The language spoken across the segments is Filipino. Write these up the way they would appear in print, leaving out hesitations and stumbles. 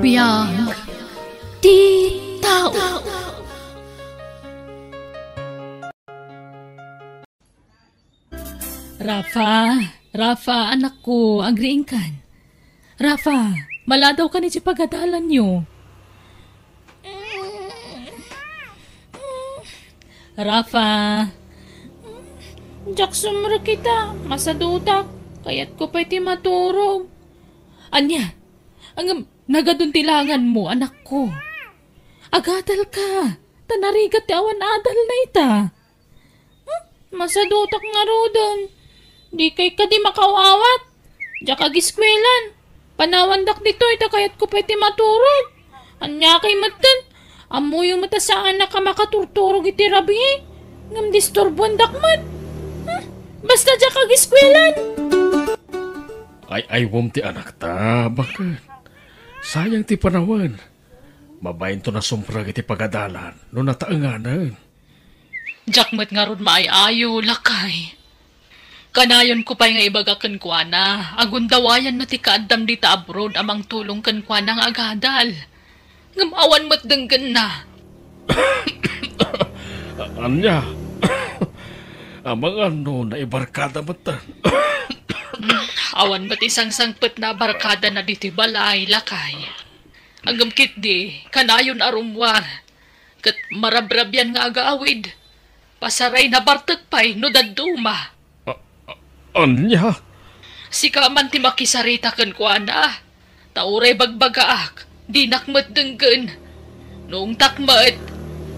Biyag ti tao. Rafa, anak ko, agriing kan. Rafa, maladaw ka ni si pagadalan nyo. Rafa. Jackson mara kita, masadutak, kaya't ko pa'y ti maturog. Anya, ang nagaduntilangan mo, anak ko. Agadal ka, tanarigat ti awan adal na ita. Masadutak nga rodon, di kay ka di makawawat. Diyak agiskwelan, panawandak dito ita kaya't ko pa'y ti maturog. Anya kay matan, amo yung mata sa anak ka makaturturog iti rabi. Ngam disturbuan dakmat. Basta diyak agiskwelan. Ay, wom ti anak ta, bakit? Sayang ti panawan. Mabayin to na sumprag iti pagadalan, no nataanganan. Jakmat nga ron maayayo, lakay. Kanayon ko pa'y nga ibagakan kwa na, agundawayan na ti kaadam dita abroad amang tulong kan kwa na nga agadal. Ngamawan mo't denggan na. Anya, amang ano na ibarkada matan. Awan ba't isang sangpet na barkada na diti balay, lakay. Ang gamkit di, kanayon arumwar. Kat marabrabyan nga agaawid. Pasaray na bartag pa'y no daduma. Anya? Sika man ti makisarita kan kwa na. Tauray bagbagaak, di nakmat denggan. Noong takmat,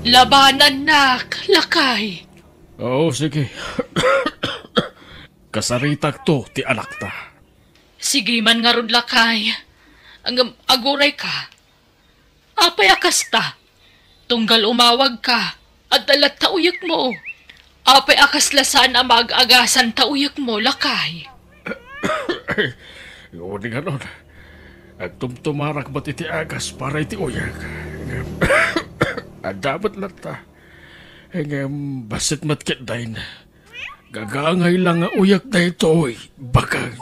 labanan nak, lakay. Oo, sige. Kasaritak to, ti anak ta. Sige man nga ron, lakay. Ang aguray ka. Apay akas ta. Tunggal umawag ka. At dalat tauyak mo. Apay akas lasan ang mag-agasan tauyak mo, lakay. Yun nga nun. Agtumtumarak ba't iti agas para iti uyak. At dapat lang ta. Basit matkit dahin. Gagangay lang nga uyak na ito'y bakang.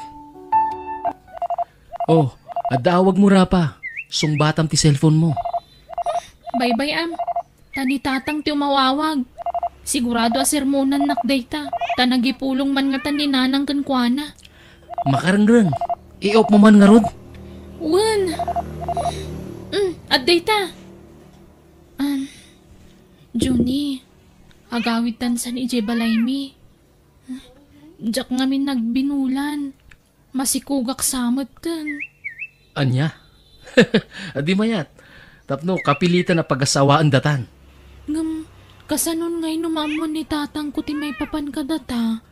Oh, adawag mo Rapa. Sungbatam ti cellphone mo. Bye-bye am. Tani tatang ti umawawag. Sigurado a sermonan nakdayta. Tanagipulong man nga tani nanang kankwana. Makarangrang. I-op mo man nga rod. Wan. At dayta. Juni. Agawit tansan ije balaymi. Diyak ngamin nagbinulan. Masikugak samot kan. Anya? Adi mayat. Tapno, kapilitan na pag-asawaan datan. Ngam, kasanon ngay numamon ni tatang ko ti may papan ka data.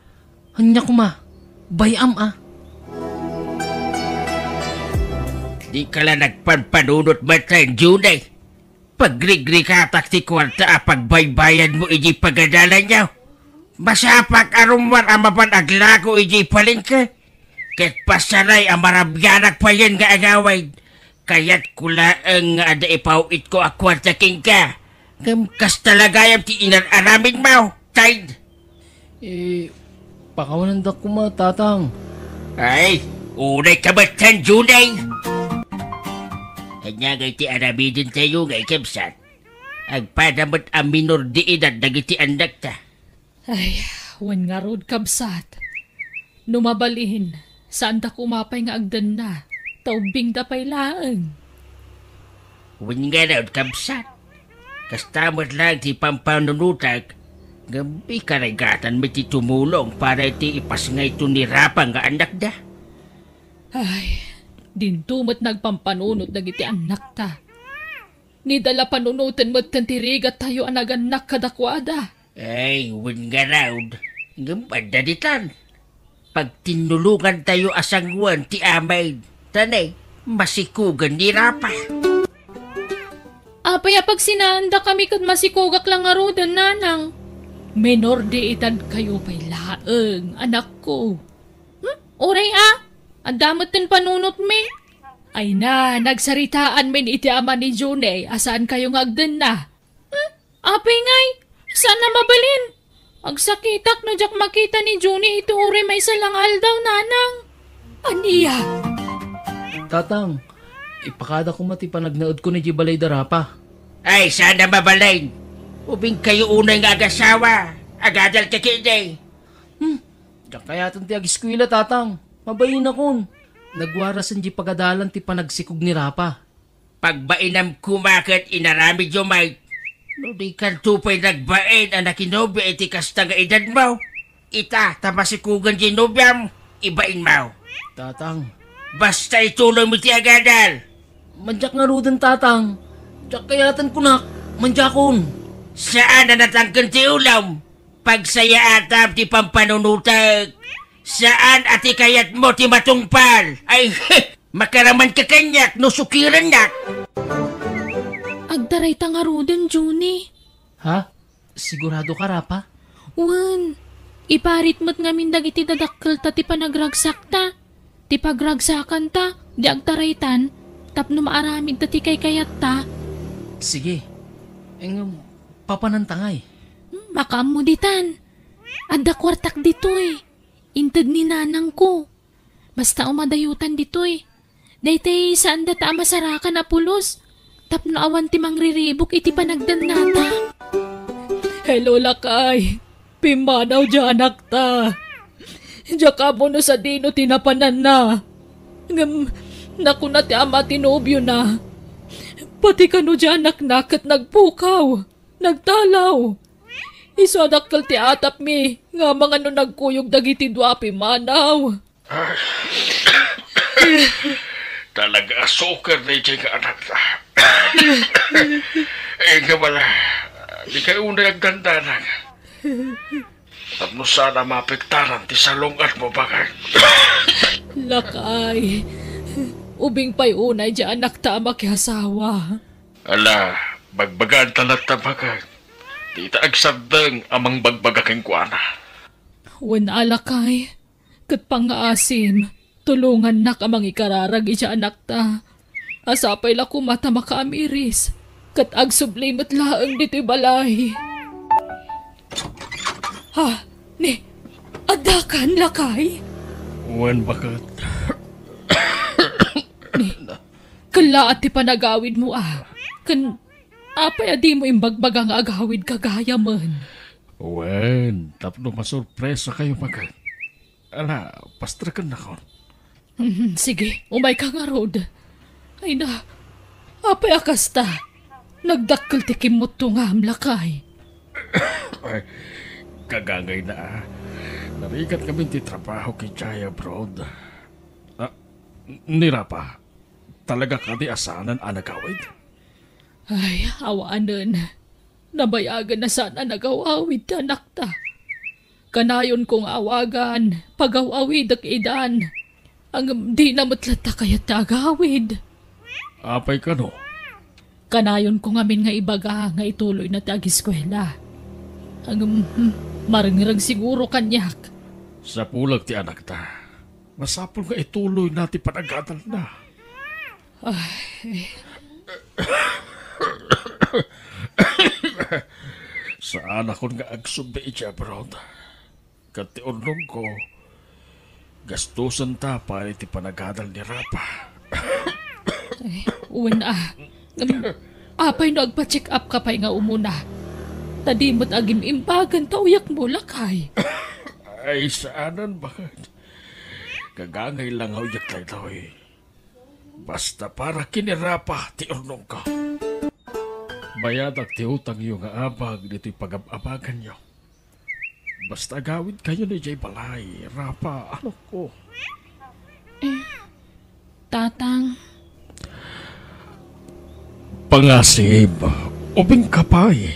Anya kuma. Bayam ah. Di ka lang nagpanpanunot matan, Junay. Pagrigri katak ti kwarta pagbaybayan mo iji pagadalan niyo. Masapak arumwar ang mapanaglago iji palingka. Ket pasaray ang marabyanak pa yan nga agaway. Kaya't kulaang nga ada ipawit ko akwarta king ka. Kas talagayam ti inaramin mo, Tide. Pakawanan da kuma, tatang. Ay, unay kabatan, Junay. Kanyagay ti aramidin tayo nga ikabsat. Agpadamot ang minor di edad nagiti anak ta. Ay, wan nga rod kabsat. Numabalihin, saan da kumapay nga agdan na. Taubing da pay laang. Wan nga na kabsat. Kastamot lang ti pampanunutak. Gabi karagatan may ti tumulong para ti ipasngay ito ni Rapang nga anak da. Ay, dintumot nagpampanunot nagiti anak ta. Nidala panunutin mo't tantirigat tayo anaganak kadakwada. Ay, wan nga raud. Gambada ditan. Pag tinulungan tayo asangwan ti amay, tanay, masikugan ni Rapa. Apay pag sinanda kami kat masikugak lang nga rodan, nanang. Menor de edad kayo pa'y laeng, anak ko. Oray ang damot tin panunot me. Ay na, nagsaritaan min iti ama ni June, asaan kayo ngagdan na. Apay ngay, saan na mabalin? Agsakitak no jak makita ni June ito uri may salang aldaw, nanang. Aniya? Tatang, Ipakada ko mati pa nagnaod ko ni Jibalay Darapa. Ay, sana mabalain. Ubing kayo unay nga agasawa. Agadal ka kiday. Diyan kaya ti agiskwila tatang. Mabayin akon. Nagwarasan di pagadalan ti panagsikog ni Rapa. Pagbainam kumakit inarami jumay. No di kan tupay nagbain ang nakinobya iti kasta nga edad mo. Ita, tamasikugan di nobyam, ibain mo. Tatang. Basta ituloy mo ti agadal. Manjak nga rudan tatang. Diyan kayatan ko nak. Manjakon. Saan na natangkan ti ulam? Pagsaya atap ti pampanunutag. Saan ati kayat mo ti matungpal? Ay, makaraman ka kanyak, no sukiran nak. Agdaray ta nga rudan, Juni. Ha? Sigurado ka Rapa? Wan, iparit mo't ngamin dagiti dadakkel ta ti panagragsak ta. Ti pagragsakan ta, di agdaraytan, tapno maaramid ta ti kayat ta. Sige. Papanantangay. Makamuditan. Adda kwartak ditoy. Inted ni nanang ko. Basta umadayutan ditoy. Daytay saan da ta masarakan na pulos. Tapno awan ti mangriribok iti panagdan nata. Hello lakay. Pimanaw janak ta. Diya mo no sa dino tinapanan na. Naku na ti ama tinobyo na. Pati ka no janak nakat nagpukaw. Nagtalaw. Isadakkel ti atap mi. Nga mga no nagkuyog dagiti duapi manaw. Talaga soccer na iti ka anak ta. Nga wala. Di kayo unay ang ganda na. Tapno sana mapektaran ti salungat mo bagay. Lakay. Ubing pa'y unay di anak ta makihasawa. Ala, bagbagaan talat ta bagay. Di ta agsabdang amang bagbagaking kuana. Wan alakay. Kat pangaasim. Tulungan na kamang ikararag isya anak ta. Asapay la kumata makaamiris. Kat agsublimot laang dito'y balay. Ha? Ni, adakan lakay? Wan bakat. Ni, kala at ti panagawid mo apay adi mo imbagbagang agawid kagaya man. Wan, tapno masurpresa kayo bakat. Ala, pastrakan na kon. Sige, umay ka nga rod. Ay na, apay akasta. Nagdakkel ti kimot to nga amlakay. Ay, kagangay na. Narigat kami ti trabaho kay Jaya Broad. Nirapa, talaga ka di asanan anagawid? Ay, awaanan. Nabayagan na sana nagawawid ta anak ta. Kanayon kong awagan, pagawawid ak idan. Ang di na matlata kayat tagawid. Apay ka no? Kanayon ko ngamin nga ibaga nga ituloy na tag-eskwela. Ang marangrag siguro kanyak. Sa pulag ti anak ta, masapol nga ituloy natin panagadal na. Saan ako nga agsubi siya, Brown? Kati unong ko, gastusan ta para iti panagadal ni Rapa. Uwan apay no agpa-check up ka pa'y nga umuna. Tadimot agim imbagan tauyak mo lakay. Ay, saanan bakit? Kagangay lang ako yak tayo eh. Basta para kinirapa ti unong ko. Bayadak ti utang yung abag dito'y pag-abagan nyo. Basta gawid kayo ni Jay Balay, Rapa, ano ko? Tatang, Pangasib, ubing kapay.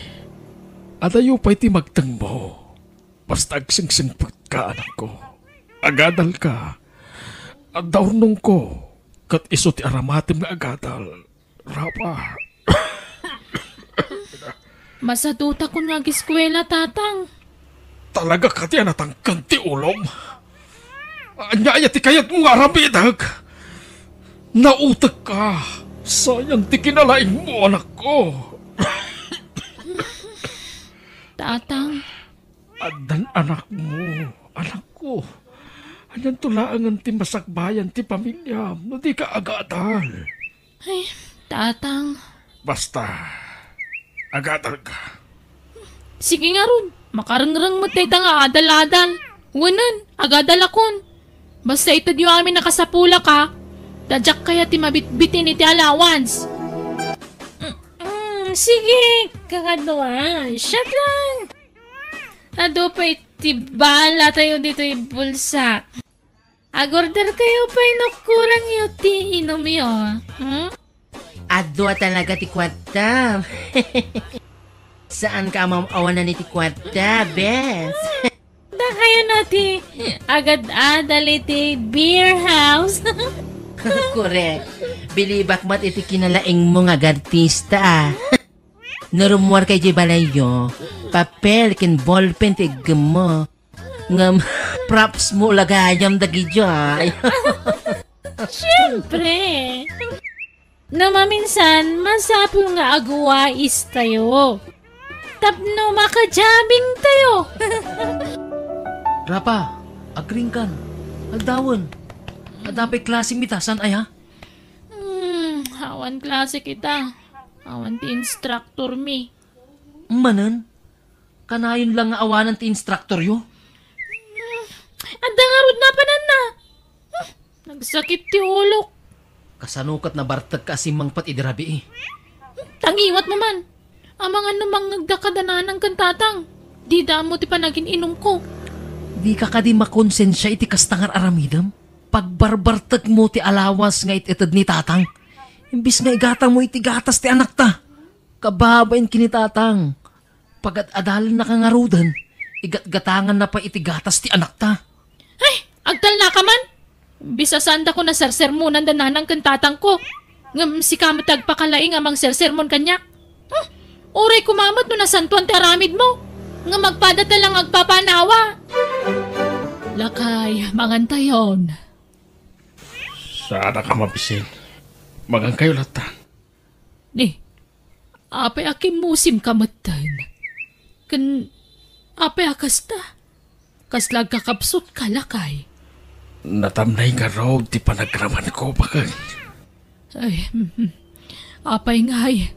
Adayo pa'y ti magtang mo. Basta agsingsingpot ka, anak ko. Agadal ka. Adawnong ko. Kat iso ti aramatim nga agadal. Rapa. masaduta ko nag-eskwela, tatang. Talaga ka ti anatangkan ti ulom. Anyaya ti kayat mo nga arabidag. Nautak ka. Sayang ti kinalaing mo, anak ko. Tatang, Adan anak mo, anak ko. Anyan tulaangan ti masakbayan ti pamilya, no di ka agadal. Ay, tatang. Basta, agatal ka. Sige nga ron. Makarangrang mo tayo nga adal-adal. Wanan, agadal akon. Basta ito di amin nakasapula ka. Dadyak kaya ti mabitbitin iti allowance. Sige, kakadwa. Shut lang. Ado pa iti bala tayo dito yung bulsa. Agorder kayo pa inukurang yung ti inom yun. Adwa talaga ti kwarta. Saan ka mamawanan ni ti kwarta, Bes? Da kayo nati agad-adal iti beer house. Correct. Bilibak mat iti kinalaing mo nga artista. Narumuar kay Jibalayo, papel kin ballpen ti mo. Ngam props mo lagayam dagi jay. Siyempre. Namaminsan, masapul nga agwais tayo. Tapno makajabing tayo. Rapa, agring kan. Agdawon. Adapay klaseng mitasan ay ha? Awan klase kita. Awan ti instructor mi. Manan? Kanayon lang nga awanan ti instructor yo? Anda nga rod na panan na. Nagsakit ti ulok. Kasanukat na bartag ka asimang pat idirabi eh. Tangiwat mo man. Amang ano mang nagdakadanan ng kantatang. Di damo ti panagin inom ko. Di ka di makonsensya iti kastangar aramidam? Pagbarbartag mo ti alawas nga ititad ni tatang. Imbis nga igatang mo iti gatas ti anak ta. Kababain kini tatang. Pagat-adalan na kangarudan, igat-gatangan na pa iti gatas ti anak ta. Ay, agtal na ka man. Bisasanda ko na sersermonan dananang kantatang ko. Ngam si kamatag pakalaing amang sersermon kanyak. Oray kumamat no nasantuan ti aramid mo. Nga magpadata lang agpapanawa. Lakay, mangantayon. Sana ka mabisin. Magang kayo latan. Ni, apay akim musim kamatan. Kan, apay akas ta. Kaslag kakapsot ka, lakay. Natamnay nga raw di panagraman ko bakang. Ay, apay ngay.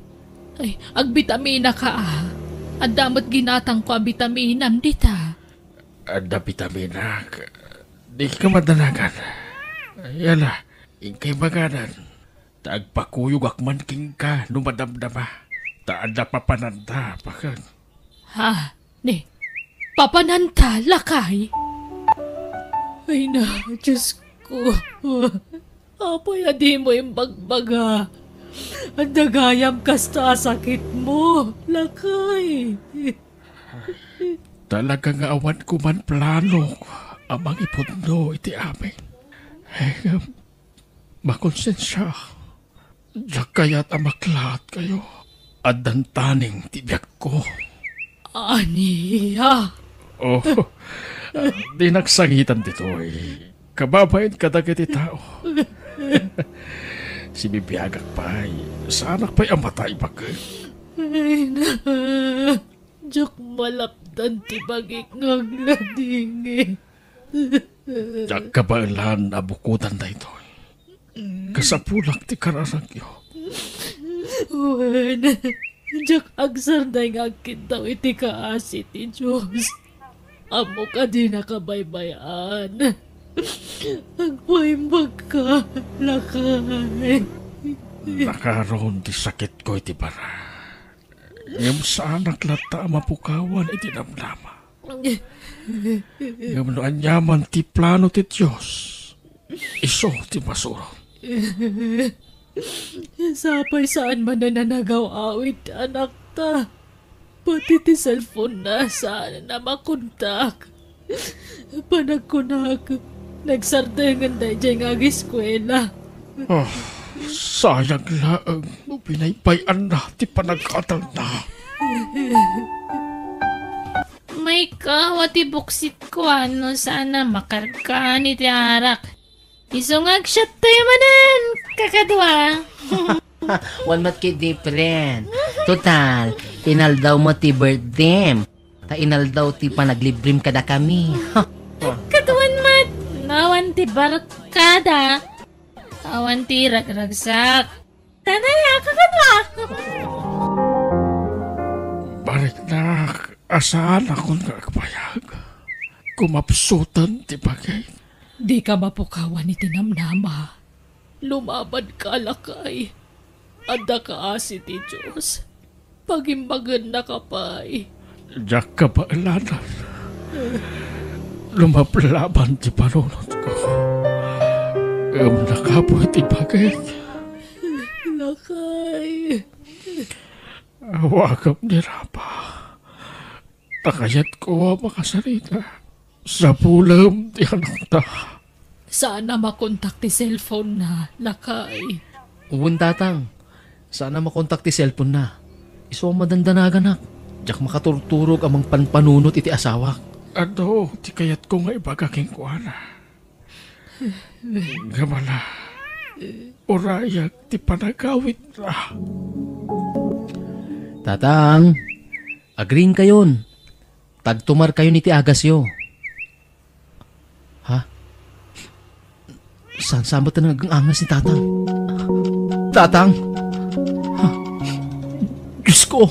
Ay, agbitamina ka ah. At damot ginatang ko abitaminam dita. Ada vitamina. Di ka madalagan. Yala, ingkay maganan. Taagpakuyog akman king ka numadamdama. Taada papananda bakang. Ha, ni, papananta, lakay. Ay na, Diyos ko. Apay, adi mo yung bagbaga. Ang dagayam kasta sakit mo, lakay. Talaga nga awan ko man plano. Amang ipundo iti amin. Makonsensya. Diyak kaya't amaklat kayo. At dantaning tibyak ko. Aniya. Oh, di nagsangitan dito eh. Kababain ka dagiti tao. Si bibiyagak pa'y sa anak pa'y amatay bagay. Ay na. Diyak malapdan ti bagik ngagladingi. Diyak kabailan abukutan na ito. Kasapulak ti kararagyo. Wan. Diyak agsar na nga daw iti kaasi ti Diyos. Amo ka di nakabaybayan. Agpaimbag ka, lakay. Nakaroon ti sakit ko iti bara. Ngam sa anak lata mapukawan iti namnama. Ngam no anyaman ti plano ti Diyos. Iso ti masuro. Sapay saan man na nanagaw awit anak ta. Pati ti cellphone na saan na makontak. Panagkunag, nagsardengan na dyan nga eskwela. Oh, sayang laang pinaypayan na ti panagkatal na. May kawati buksit ko ano sana makarka ni tiarak. Isungag siya tayo manan, kakadwa. One mat kay different. Total, inaldaw mo ti birthday. Ta inaldaw ti panaglibrim kada kami. Katuan mat, nawan ti barkada. Awan ti ragragsak. Tanay, kakatwa! Balik na, asaan akong nagpayag. Kumapsutan ti bagay. Di ka mapukawan ni tinamnama. Lumaban ka, lakay. Anda ka asi ti Diyos. Pagimbagan na ka pa'y. Diyak ka ba, Lanan? Lumablaban ti panunod ko. Nakapoy ti bagay. Lakay. Awagap ni Rapa. Takayat ko makasarita. Sa pulam ti anak ta. Sana makontak ti cellphone na, lakay. Uwan tatang, sana makontak ti cellphone na. Iso madandanagan nak. Diyak makaturturog amang panpanunot iti asawa. Ano, ti kayat ko nga ibagaking kuana. Gamala. Urayag ti panagawit na. Tatang, agring kayon. Tagtumar kayo ni ti Agasyo. Ha? Saan sama ta nag-angas ni Tatang? Tatang? Ha? Diyos ko!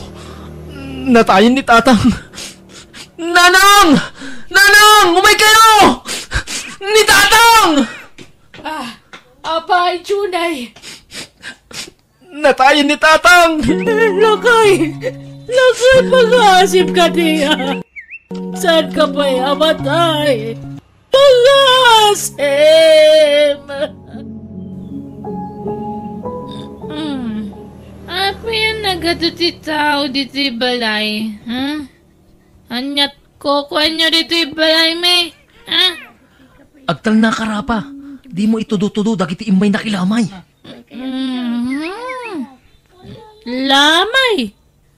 Natayin ni Tatang! Nanang! Nanang! Umay kayo! Ni Tatang! Apay, Junay! Natayin ni Tatang! Lakay! Lakay, pag-aasip ka niya! Saan ka ba'y amatay? Pag-aasip! Apa yan nagatuti tao dito balay? Ha? Anyat ko nyo dito balay, may? Ha? Agtal na karapa. Di mo itudo-tudo dagiti imay na kilamay. Lamay!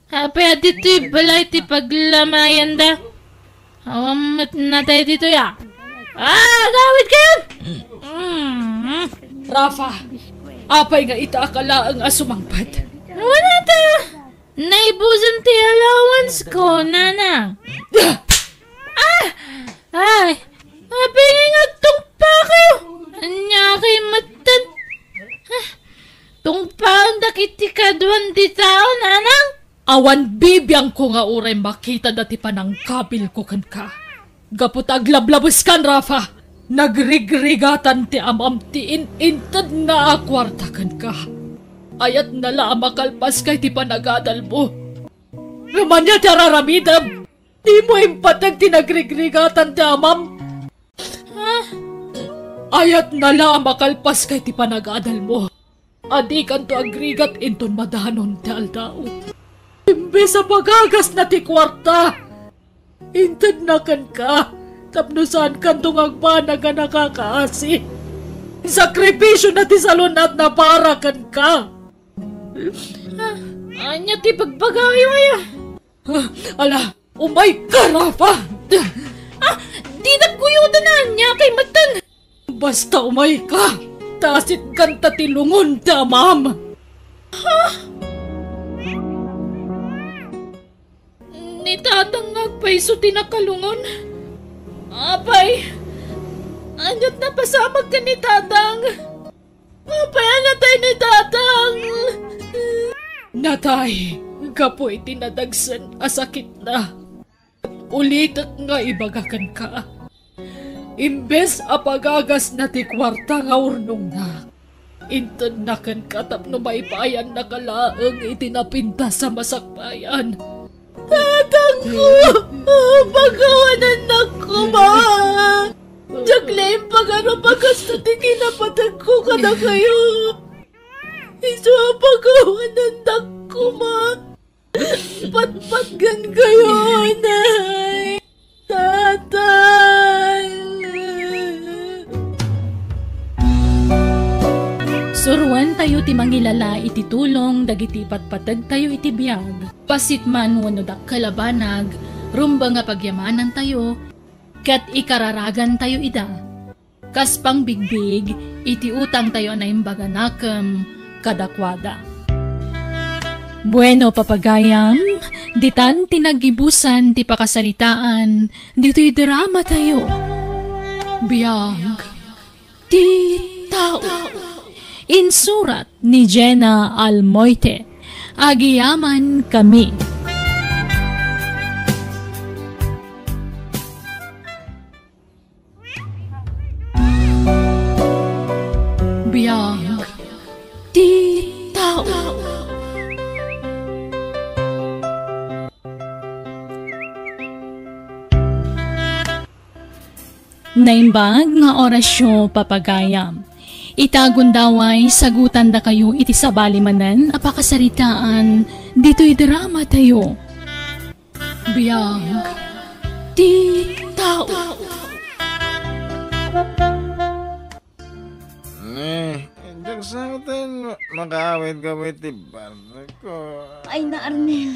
Apa dito balay ti paglamayan da? Awamat na tayo dito ya. Gawit kayo! Rafa, apay nga itaakala ang asumangpad. Wala ta! Naibusan ti allowance ko, nana. Ay! Apay nga nagtungpa kayo! Anya kay matan. Tungpaan dakiti kaduan di tao, nanang? Awan bibiyang ko nga uray makita dati pa ng kabil ko kan ka. Gapot aglablabas kan, Rafa. Nagrigregatan ti amam ti intad na akwarta kan ka. Ayat nala makalpas kay ti panagadal mo. Rumanya ti araramidam. Di mo impatag ti nagrigregatan ti amam. Ayat nala makalpas kay ti panagadal mo. Adi kan to agrigat inton madanon ti aldao. Imbes sa pagagas na ti kwarta. Intad na kan ka. Tapno saan kan tong agbanag na nakakaasi. Sakripisyo na ti salunat na para kan ka. Anya ti pagbagayo ya. Ala, umay ka, Rafa. Di nagkuyudan na niya kay matan. Basta umay ka. Tasit kanta ti lungon ta, ma'am. Ni tatang nagpaiso tinakalungon. Apay, anyot na pasamag ka ni tatang. Apay, anatay ni tatang. Natay, kapoy tinadagsan asakit na. Ulitat nga ibagakan ka. Imbes apagagas na ti kwarta nga urnong na. Intad na kan katap no maipayan na kalaang itinapinta sa masakbayan. Tatang ko! Pagawanan na ko, ma! Diyaklaim pag-ano pagkasta tingin na patag ko ka na kayo. Iso pagawanan na ko, ma! Patpatgan kayo, nay! Tatay! Suruan tayo ti mangilala iti tulong, dagiti patpatag tayo iti biyag. Pasitman wano dak kalabanag, rumba nga pagyamanan tayo, kat ikararagan tayo ida. Kas pang bigbig, iti utang tayo na imbaganakam kadakwada. Bueno, papagayam, ditan tinagibusan ti pakasalitaan, dito'y drama tayo. Biyag, ti tao. Insurat ni Jenna Almoite. Agiyaman kami. Biyag di tao. Naimbag nga orasyo papagayam. Itagon daway sagutan da kayo iti sabali manen apakasaritaan dito'y drama tayo. Biyag di tao. Diyan sa atin, makaawit ka mo itibar ko. Ay na, Arnel.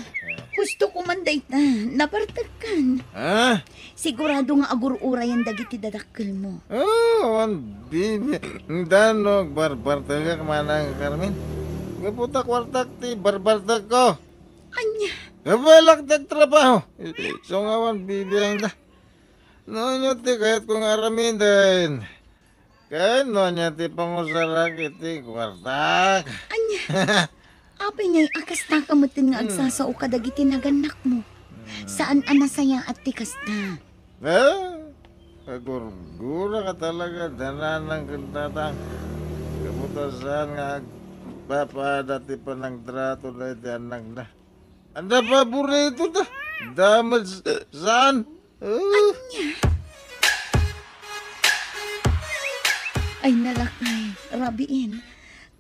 Gusto ko man dayta. Napartagkan. Ha? Sigurado nga agur-ura yung dagiti dadakkel mo. Oh, ang bibi. Danog, barbartag ka manang Carmen. Kaputak wartak ti barbartag ko. Anya. Kabalak trabaho. So nga wan bibi lang da. Noon ti kahit kung aramin din. Kahit noon niya ti pangusarak iti kwartak. Anya. Apay ngay akas na kamutin nga agsasao ka dagiti naganak mo. Saan anasaya at tikas na? Agurgura ka talaga. Dananang kantatang. Kaputasan nga papadati pa ng trato na iti anak na. Anda paborito da. Damad saan? Ay nalakay. Rabiin.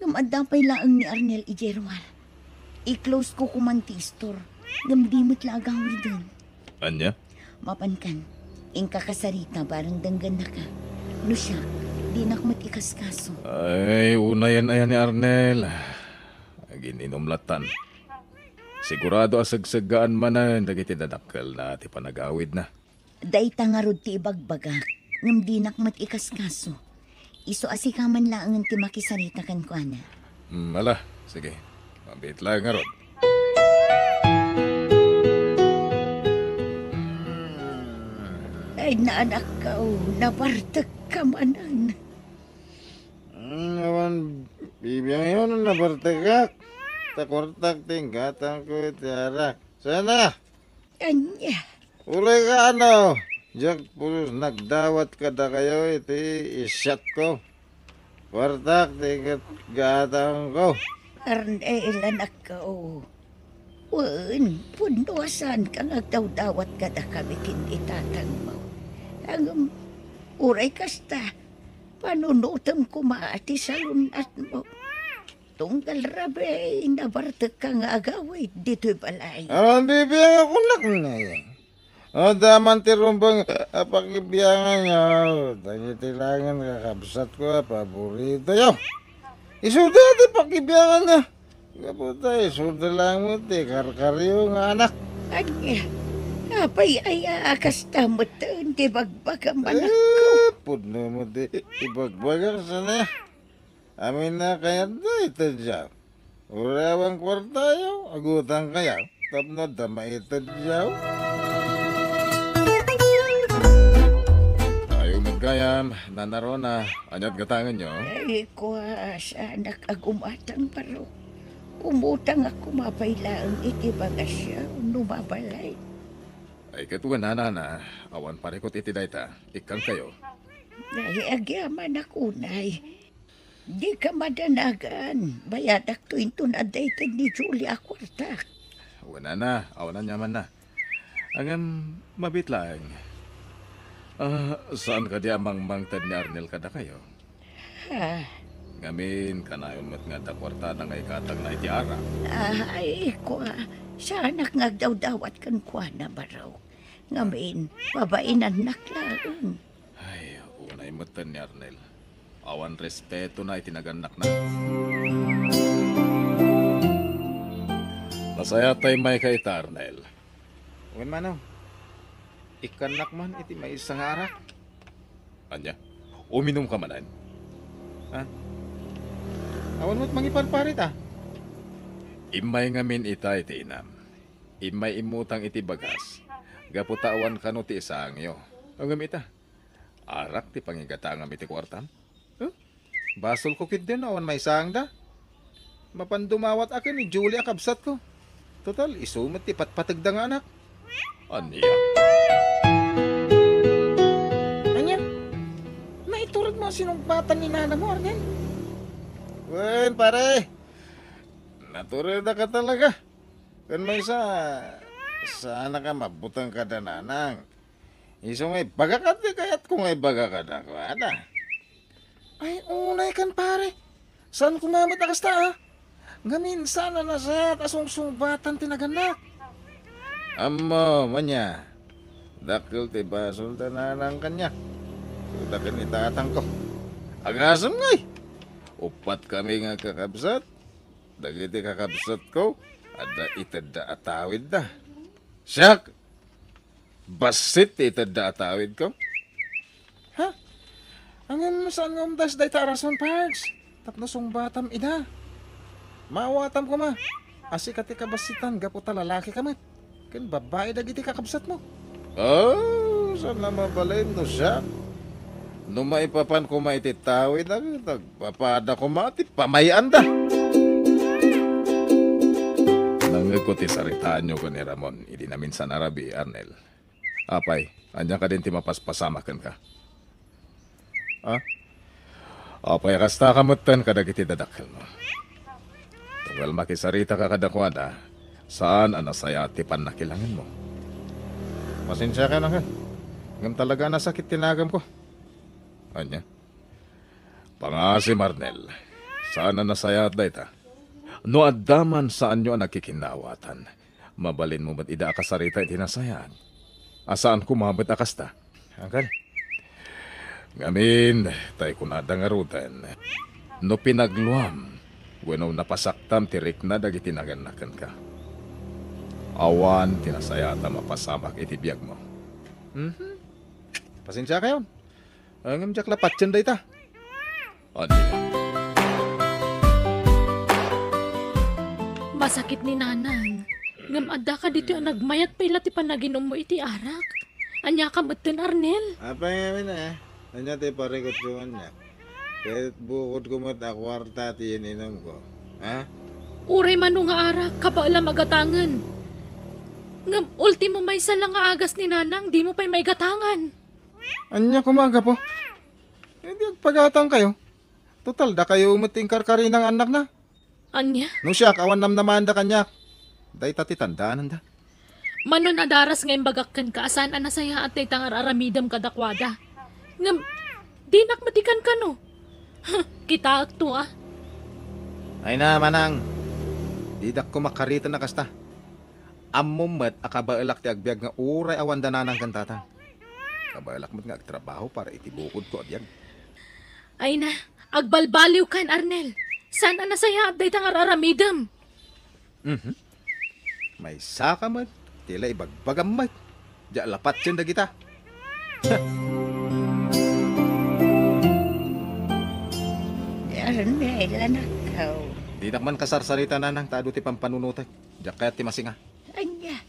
Ngamadapay laang ni Arnel Ijerual. I-close ko kumantistor. Gamdimot lagawi dun. Anya? Mapankan. Ing kakasarita barang danggan na ka. No siya, di nakmat ikaskaso. Ay, una yan ayan ni Arnel. Gininumlatan. Sigurado asagsagaan man na dagiti dadakkel na ti panagawid na. Dayta nga rod ti ibagbagak. Ngam di nakmat ikaskaso. Iso asikaman laang ti makisarita kan ko ana. Ala, sige. Mabit lang nga ron. Ay naanak ka o, nabartag ka manan. Awan, bibiyang yun ang nabartagak. Takwartak tingkatang ko itiarak. Sana, Anya. ulay ka ano. Diyak pulos nagdawat ka da kayo iti isyat ko. Kwartak tingkat gatang ko. Arnel anak ka o. Wan, punduasan ka nagdaw-dawat ka da kami kinitatang mo. Ang uray kasta, panunutam ko maati sa lunat mo. Tunggal rabe, nabartag ka nga agawit dito'y balay. Ang bibiyang ako na yan. O daman ti rumbang pakibiyangan nyo. Tagitilangan kakabsat ko, paborito nyo. Isuda ti pakibiyangan nyo. Kaputa, isuda lang mo ti karkaryo nga anak. Anya, apay ay aakas tamot di bagbaga manak ko. Pudno mo ti ibagbagang sana. Amin na kaya da ito dyan. Urawang kwartayo, agutang kaya. Tapno dama ito dyan. Gayam, nanaro na, anyat gatangan nyo. Ay, kuha sa anak agumatang paro. Umutang ako mapailaang iti baga siya, numabalay. Ay, katuwa na, awan parikot iti dayta, ikang kayo. Naiagyaman ako, nay. Di ka madanagan, bayadak to into na dayta ni Julia Kwartak. Wana na, awan na nyaman na. Angam, mabit lang. Saan ka di amang mangtad ni Arnel kada kayo? Ha? Ngamin, kanayon mo't nga dakwarta na ngay katag na iti ara. Ay, kuha. Sa anak nga daw-dawat kan kuha na baraw. Ngamin, babainan naklaan. Ay, unay mo't ni Arnel. Awan respeto na itinaganak na. Masaya tayo may kay Arnel. Uwan manaw. Ikanak man, iti may isang arak. Anya, uminom ka manan. Ha? Awan mo't mangiparparit Imay ngamin ita iti inam. Imay imutang iti bagas. Gaputawan ka no ti isang yo. Ang gamita. Arak ti pangigatangam iti kwartam. Huh? Basol ko kit din awan may sang da. Mapandumawat akin ni Julie akabsat ko. Total, isumat ti patpatagda nga anak. Aniya. Anya? Naiturag mo sinumpatan ni nana mo, Arnel? Wen, pare. Naturad na ka talaga. Kan may sana ka mabutang ka da nanang. Iso ngay bagakat di kayat kung ngay bagakat ako, ada. Ay, unay kan pare. Saan kumamat na kasta, ha? Ngamin sana na sa asong-sumbatan tinaganak. Amo, manya. Dakil ti basol tananang kanya. Sudakan ni tatang ko. Agasam ngay. Upat kami nga kakabsat. Dagiti kakabsat ko. Ada itada atawid da. Siyak. Basit itada atawid ko. Ha? Angin saan nga umdas day tarason parks? Tapno sungbatam ida. Maawatam ko ma. Asi kati kabasitan gaputa lalaki kamat. Kan babae dagiti kakabsat mo. Oh, saan na mabalin no siya? No maipapan ko maititawid na, nagpapada ko mati, pamayan da. Nangikuti saritaan nyo ko ni Ramon, hindi namin sa narabi, Arnel. Apay, anya ka din ti mapaspasamakan ka. Ha? Apay, kasta kamutan kadagiti dadakil mo. Tunggal makisarita ka kadakwada, saan anasaya ti panakilangin mo? Pasensya ka na nga. Ngam talaga nasakit tinagam ko. Anya? Pangasi Marnel, saan anasaya at dayta? No addaman saan nyo nakikinawatan. Mabalin mo ba't ida akasarita iti nasayaan? Asaan kumabot akasta? Angkal? Ngamin, tayo kunada nga rutan. No pinagluam, weno napasaktam tirik na dagiti naganakan ka. Awan, tinasayata mapasamak iti biyag mo. Pasensya kayon. Ang jak lapat dyan day ta. Ano? Masakit ni nanang. Ngam adda ka dito ang nagmayat pa ilati panaginom mo iti arak. Anya ka matan, Arnel. Apa nga na? Anya tayo parikot ko niya. Kahit bukod ko mo't akwarta ti ininom ko. Ha? Uray mano nga arak, kabaala magatangan. Ngam, ultimo may lang nga agas ni nanang, di mo pa'y may gatangan. Anya kumaga po? Hindi agpagatang kayo. Total, da kayo umating karkari ng anak na. Anya? No siya, kawan naman da kanya. Day tati tandaan da. Manon adaras ngayon bagakkan ka, asan anasaya at tay tangar aramidam kadakwada. Ngam, dinak matikan ka no. Kita akto ah. Ay na, manang. Didak ko makarita na kasta. Amumat akabailak ti agbyag nga uray awan dananang kantata. Kabailak mo't nga agtrabaho para itibukod ko abiyag. Ay na, agbalbaliw kan, Arnel. Saan anasaya at tay tangar aramidam? May saka mo't, tila ibagbagam mo't. Diya lapat yun da kita. Arnel, anak ko. Di man kasarsarita na nang tado ti pampanunutak. Diya kaya ti masinga. Anya,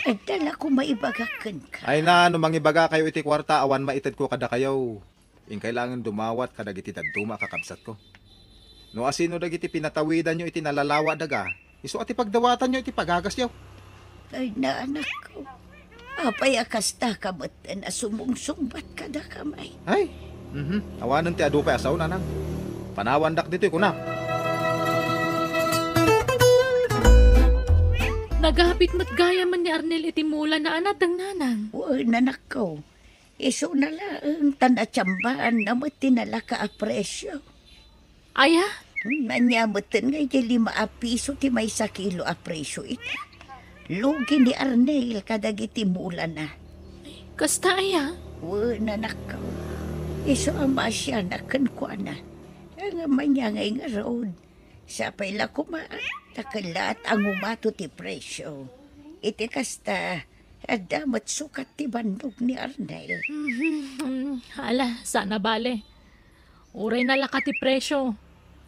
agdala ko maibagakan ka. Ay na, no mangibaga kayo iti kwarta, awan maitid ko kada kayo. In kailangan dumawat kadagiti tagduma kakabsat ko. No asino dagiti pinatawidan nyo iti nalalawa daga, iso ati pagdawatan nyo iti pagagas yaw. Ay na, anak ko. Apay akasta ka ba't na sumungsumbat ka da kamay. Ay, awanan ti adu pa asaw na nang. Panawandak dito ko na. Nagapit mat gaya man ni Arnel iti mula na anat ang nanang. Uy, nanak ko. Iso na lang tanatsambaan na matinala ka a presyo. Aya, Nanyamutan nga iti 5 piso ti may 1 kilo a presyo ita. Lugi ni Arnel kadagiti mula na. kasta aya. Uy, nanak ko. Iso ang masya na kankwana. Ang manya nga road. Sa pala kumaan. Takalat ang umato ti presyo. Iti kasta, adamat sukat ti bandog ni Arnel. Hala, sana bale. Uray na laka ti presyo.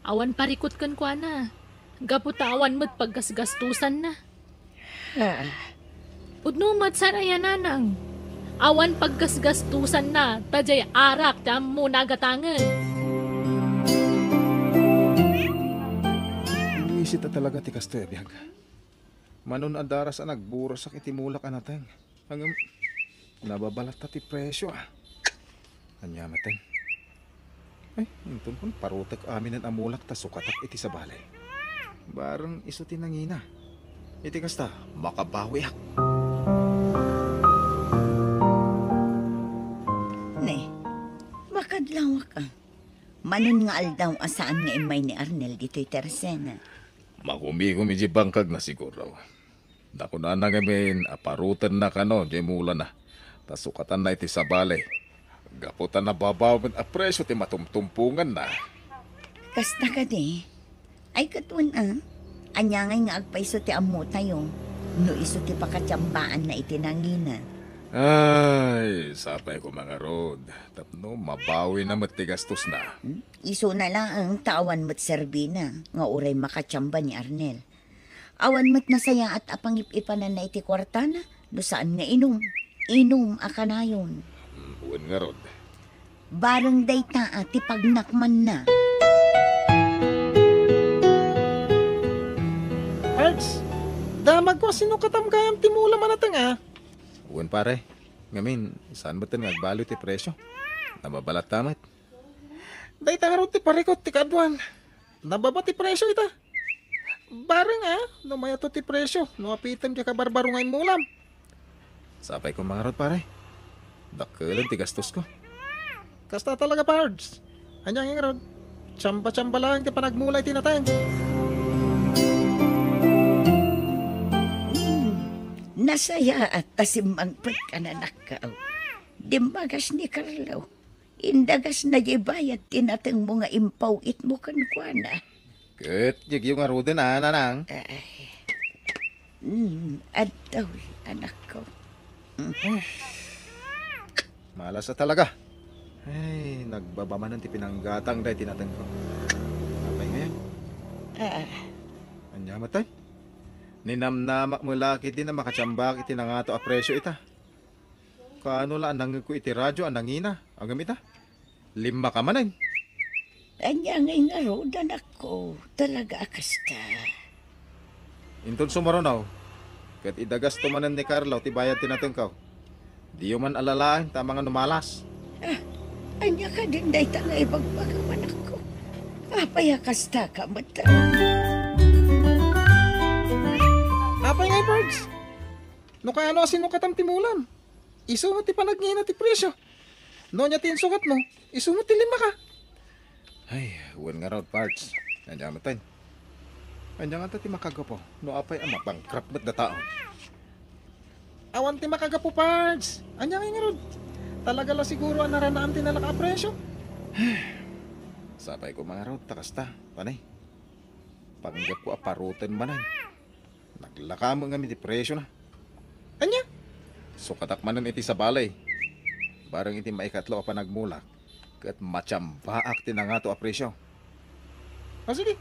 Awan parikot kan kwa na. Gaputawan mo't paggasgastusan na. Ha, Udnumat sana yan nanang. Awan paggasgastusan na. Tajay arak tam mo nagatangan. Bisit na talaga ti kastoy abiyag. Manon adaras ang nagburas sa itimulak anateng. Hanggang nababalat na ti presyo Anyamatan. Ay, intun kun parutak amin ang amulak ta sukatak iti sa balay. Barang iso tinangina. Iti kasta, makabawi ak. Ne, makadlaw ka. Manon nga aldaw asaan nga imay ni Arnel dito'y Teresena. Makumi-kumi di bangkag na siguro. Dako na ngamin, aparutan na kano, di mula na. Tasukatan na iti sa balay. Gaputan na babawan a presyo ti matumtumpungan na. Kasta ka di. Ay katun Anyangay nga agpaiso ti amo tayo. No iso ti pakatsambaan na itinangina. Ay, sapay ko mga rod. Tapno, mabawi na matigastos na. Iso na lang ang tawan mo't serbina. Nga uray makatsamba ni Arnel. Awan mo't nasaya at apangip-ipanan na iti kwartana. No saan nga inom. Inom akanayon. Buwan nga rod. Barang dayta ti pagnakman na. Arts, damag ko sino katamkayam timula manatang Buwan pare. Ngamin, saan ba ito nagbalo ti presyo? Nababalat tamat. Dayta nga ron ti parikot ti kadwan. Nababa ti presyo ita. Barang lumaya to ti presyo. Nuapitan ka kabarbaro ngayon mulam. Sapay ko mga rod pare. Dakilan ti gastos ko. Kasta talaga pards. Anyang nga ron. Tsamba-tsamba lang ti panagmulay tinatang. Nasaya at tasimangpet ka na nakaw. Dimbagas ni Carlo. Indagas na jibayat tinatang mo nga impaw it mo kankwana. Ket, yung aruda na, nanang. Adaw, anak ko. Malas na talaga. Ay, nagbabamanan ti pinanggatang dahi tinatang ko. Apay ngayon. Anyamat tayo. Ninamnamak mo laki din na makatsambak iti na nga to a presyo ita. Kaano la anang ko iti radyo anangina. Agam ita. 5 ka manan. Anya ngay nga road, anak ko. Talaga akasta. Intun sumaraw kat idagas tumanan ni Carlo ti bayad tinatengkaw. Di man alalaan ta mga numalas. Anya ka din dahi ta nga ibagbaga, anak ko. Apay akasta ka mata. Apay ngay pards. No kaya ano sino katamtimulan. Iso mo ti panagngina ti presyo. No nya ti sukat mo. Iso mo ti 5 ka. Ay, uwan nga raw parts. Nandiyan Andiyan nga ti makagapo. No apay ang mapangkrap mo't na taon. Awan ti makagapo pards. Anyang nga rod. Talaga la siguro ang naranaan ti nalaka presyo. Sapay ko mga raw takasta. Panay. Panggap ko aparutan manan. Naglaka mo nga mi ti presyo na. Anya? So katakmanan iti sa balay. Barang iti maikatlo pa nagmulak. Kat matsambaak ti na nga to a presyo. O sige.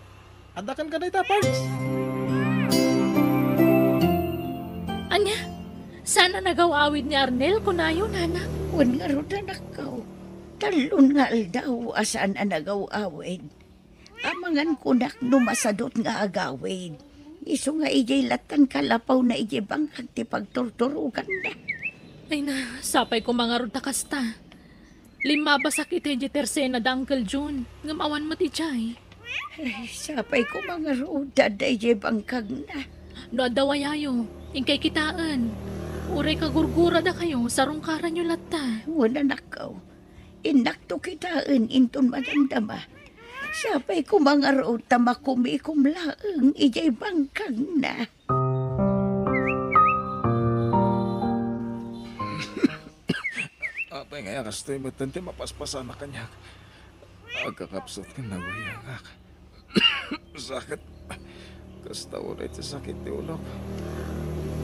Adakan ka na ita pards. Anya, sana nagawawid ni Arnel kunayon, anak. Wan nga road, anak ko. Talon nga aldaw asaan ang nagaw-awid. Amangan kunak numasadot nga agawid. Iso nga ijay latan kalapaw na ijay bangkag ti pagturturugan na. Ay na, sapay ko mga rod takasta. 5 ba sakit hindi tersena da Uncle June. Ngamawan mo ti Chay. Ay, sapay ko mga roda da ijay bangkag na. No adawayayo, ingkay kitaan. Uray kagurgura da kayo, sarungkaran nyo lata. Wala nakaw. Inakto kitaan inton madamdama. Sapay ko mga roda makumikom laeng ijay bangkag na. Apay nga kastoy mo tante mapaspasan na kanyak. Agkakapsot ka na wayangak. Sakit. Kasta ulit sa sakit ti ulok.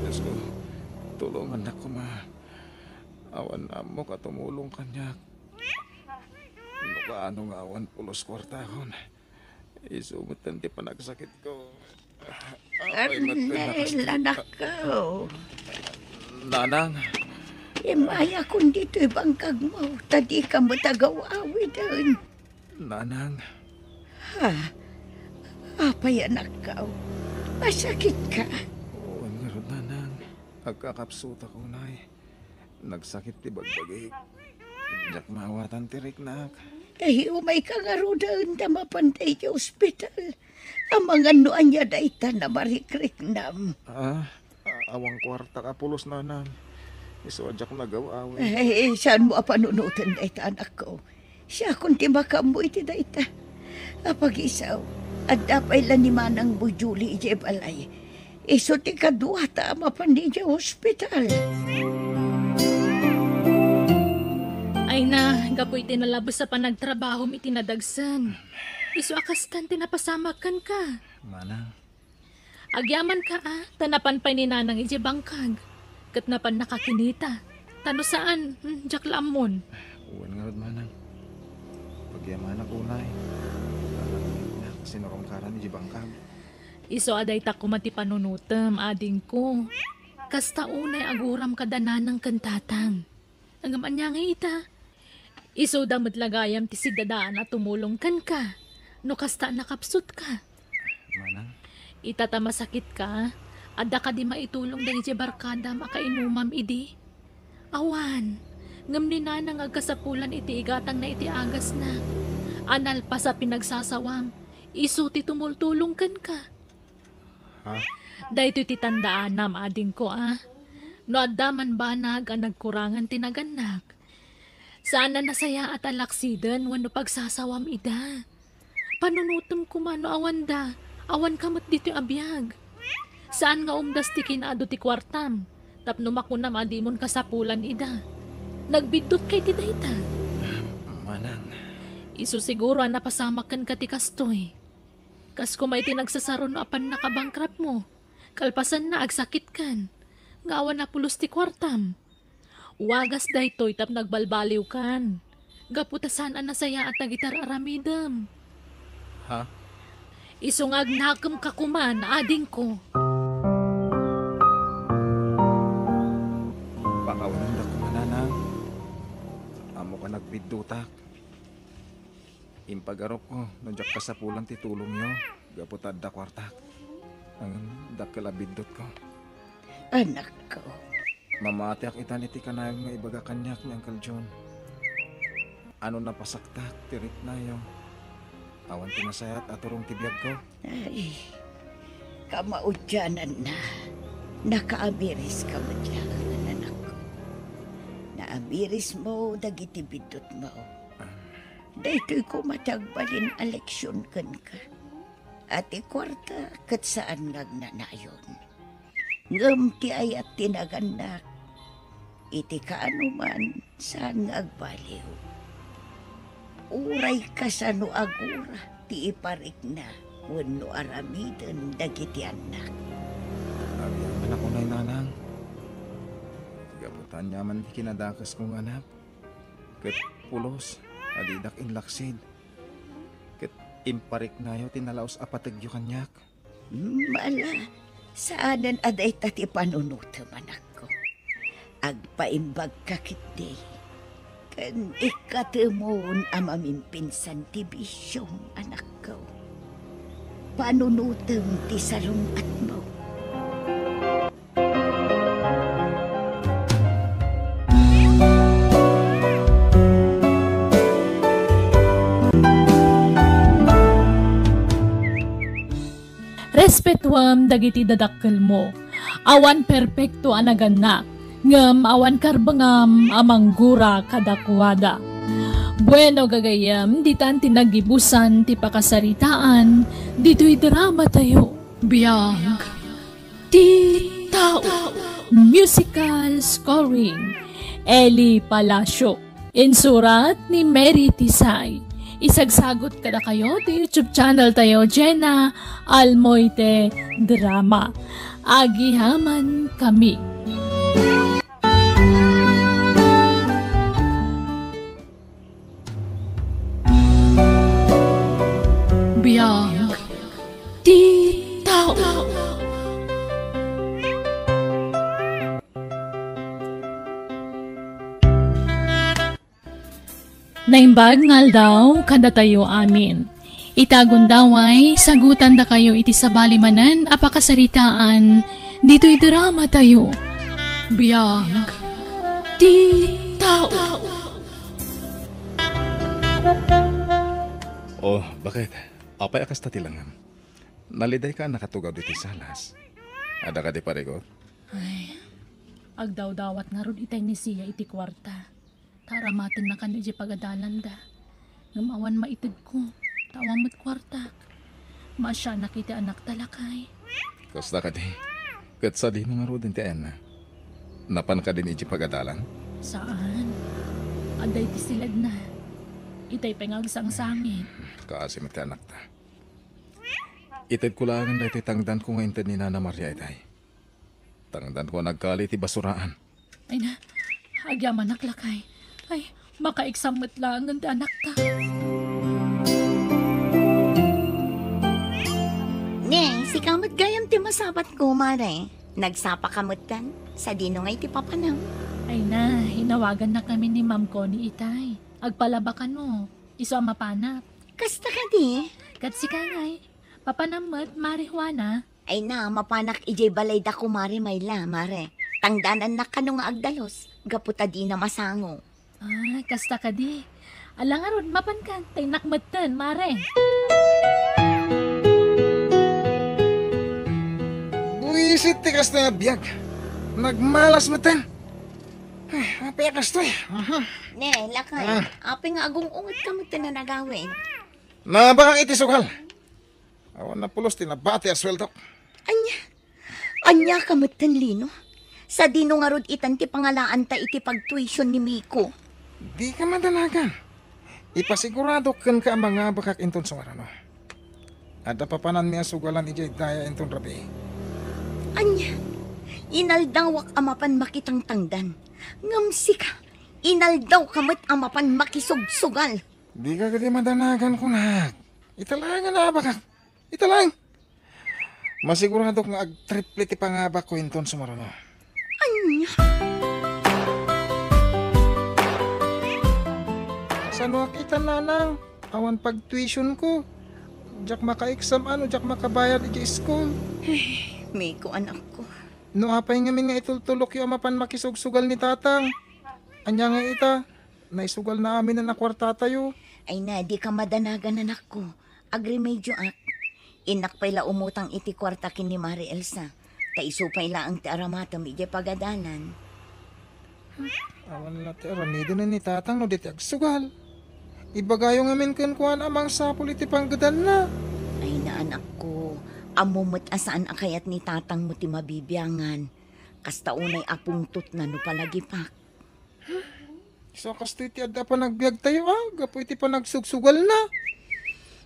Diyos ko, tulungan ako ma. Awan na mo katumulong kanyak. Ano ka anong awan pulos kwarta kon. Isumutan ti panagsakit ko. Arnel, anak ko. Nanang. Maya kung dito'y bangkag mo, tadi ka mo tagaw-awid. Nanang. Apay anak ka. Masakit ka. Oo, nga ron nanang. Agkakapsuta ko na nagsakit ti bagbagay. Jak maawatan tirik nak. Umay ka nga roon na mapantay ti ospital. Ang mga noan niya daita na marikrik nam. Awang kwarta ka pulos nanang. Iso ajak nagawa awi. Saan mo apanunutan daita anak ko? Siya kung timakam mo iti daita. Apag-isaw, at dapay lang ni Manang Bujuli ije balay. Iso ti kadua ta mapan niya hospital. Ay na, gapoy tinalabos sa panagtrabaho mi tinadagsan. Iso akas kan tinapasamakan ka. Manang. Agyaman ka tanapan pa ni nanang ije bangkag. Kat napan nakakinita. Tano saan? Jak lamon. Uwan nga ron manang. Pagyaman ako na sinurong karan ni Jibangkag. Iso aday ta kumati panunutem, ading ko. Kasta unay aguram kadananang kantatang. Ang amanya nga ita. Iso damot lagayam ti sidadaan at tumulong kan ka. No kasta nakapsut ka. Manang. Ita ta masakit ka. Adda ka di maitulong dahil iti barkada makainumam idi. Awan. Ngam ni nanang agkasapulan iti igatang na iti agas na. Anal pa sa pinagsasawam. Iso ti tumultulong kan ka. Ha? Dahito ti tandaan nam ading ko No addaman banag ang nagkurangan tinaganak. Sana nasaya at alaksiden wano pagsasawam ida. Panunutom ko man no awan da. Awan kamot dito abiyag. Saan nga umdas ti kinaado ti kwartam. Tapno makunam adimon kasapulan ida. Nagbidot kay ti dayta. Manang. Iso siguro napasamakan ka ti kastoy. Kas kumay tinagsasaron apan nakabangkrap mo. Kalpasan na agsakit kan. Ngawan na pulos ti kwartam. Wagas daytoy tap nagbalbaliw kan. Gaputasan ang nasaya at nagitar aramidam. Ha? Isungag nakam kakuman ading ko. Pakawanan da kumananang. Amo ka nagbidutak. Impagarok ko, nandiyak ka sa pulang titulong nyo. Gaputad da kwartak. Ang dakalabindot ko. Anak ko. Mamatiak itan iti kanayong nga ibaga kanyak ni Uncle John. Ano napasaktak, tirit na yo. Awan tinasayat at turong tibiyag ko. Ay, kamaudyanan na. Nakaabiris ka mo dyan, anak ko. Naabiris mo, dagiti bidot mo. Daytoy ko matagbalin eleksyon kan ka. Ati kwarta kat saan nagnanayon. Ngam ti ayat tinaganak. Iti kaanuman saan ngagbaliw. Uray ka sa no agura ti iparik na wano aramiden dagiti anak. Agyaman ako na'y nanang. Gabutan yaman di kinadakas kong anak. Kat pulos. Adidak inlaksid. Ket imparik na yo tinalaos apatagyo kanyak. Mala, saanan aday tati panunutam anak ko. Agpaimbag kakit day. Kan ikatemon amamimpinsan ti bisyong anak ko. Panunutam ti salungat mo. Respetuam dagiti dadakkel mo. Awan perpekto anaganak. Ngem awan karbangam amanggura kadakwada. Bueno gagayam, ditan tinagibusan ti pakasaritaan, dito'y drama tayo. Biyag. Ti tao. Musical scoring. Eli Palacio. Insurat ni Mary Tisay. Isagsagot kada kayo ti YouTube channel tayo, Jenna Almoite Drama. Agihaman kami. Biyag. Ti tao. Naimbag ngal daw kada tayo amin. Itagon daway, sagutan da kayo iti sabalimanan, apakasaritaan, dito'y drama tayo. Biyag, di tao. Oh, bakit? Apay akas tatilangan. Naliday ka nakatugaw dito salas. Ada ka di parigot? Agdaw-dawat nga ron itay ni siya iti kwarta. Taramatin na kan iti pagadalan da. Ngamawan maitid ko, tawang mat kwarta. Masya nakita anak talakay. Kosta ka di. Kat sa di nga rodin ti na. Napan ka din iti pagadalan? Saan? Aday ti silad na. Itay pengagsang-sangit. Kaasimit ka anak ta. Itid ko lang na ito'y tangdan ko nga intad ni Nana Maria itay. Tangdan ko nagkali ti basuraan. Ay na, agyaman naklakay. Ay, makaiksamot lang ang anak ta. Ne, si kamot gayam ti masabat ko, mare. Nagsapa kamutan, sa dino ngay ti papanam. Ay na, hinawagan na kami ni Ma'am Connie itay. Agpalabakan mo, iso ang mapanap. Kasta ka di? Kat si Kangay, papanamot, marihuana. Ay na, mapanak ijay balay da kumare mayla, mare. Tangdanan na kano nga agdalos, gaputa di na masango. Ah, kasta ka di. Alang aron, mapan ka, tay nakmatan, mare. Buisit ti kasta nga biyag. Nagmalas matan. Ay, apay akas to eh. Ne, lakay, api nga agong ungat kamutan na nagawin. Nabakak iti sugal. Awan na pulos tinabati asweldo. Anya kamutan lino. Sa dino nga rod itan ti pangalaan ta iti pag-tuition ni Miko. Di ka madanagan. Ipasigurado kan ka ang mga bakak inton sa marano. Ada papanan niya sugalan ijay daya inton rabi. Anya, inaldawak amapan makitang tangdan. Ngamsi ka, inaldaw kamot amapan makisugsugal. Di ka gadi madanagan ko na. Italangan na bakak. Italang. Masigurado nga ag-triple ti pangabak ko inton sa marano. Anya, Saan kita nanang? Awan pag-tuition ko. Diyak maka-exam diyak makabayad iti school. Miko anak ko. No apay ngamin nga itultulok yung amapan makisugsugal ni tatang. Anya nga ita, naisugal na amin na nakwarta tayo. Ay na, di ka madanagan anak ko. Agrimedyo ak. Inak pa'y umutang iti kwarta kin ni Mari Elsa. Taisupay la ang ti aramatom iti pagadalan. Awan na ti aramido na ni tatang no diti agsugal. Ibagayo ngamin kan kuhan amang sapul iti panggadan na. Ay na anak ko, amumot asaan akayat ni tatang mo ti mabibiyangan. Kasta unay apungtot na no palagipak. So kasto iti adda pa nagbiag tayo gapo iti pa nagsugsugal na.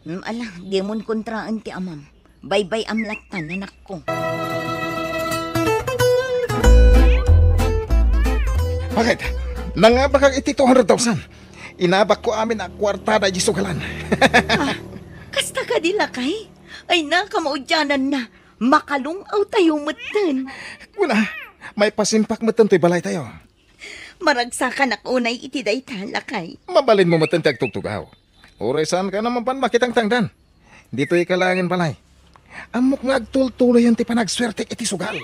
Ala, di mon kontraan ti amam. Bye-bye amlatan anak ko. Bakit? Nangabak iti 200,000. Inabak ko amin ang kwartada di sugalan. Kasta ka dila kay? Ay na, kamaudyanan na. Makalungaw tayo matan. Kuna, may pasimpak matan to'y balay tayo. Maragsakan ako unay iti daytala kay. Mabalin mo matan ti agtugtugaw. Oray saan ka naman pan makitang tangdan. Dito'y kalangin balay. Amok nga agtultuloy yung ti panagswerte iti sugal.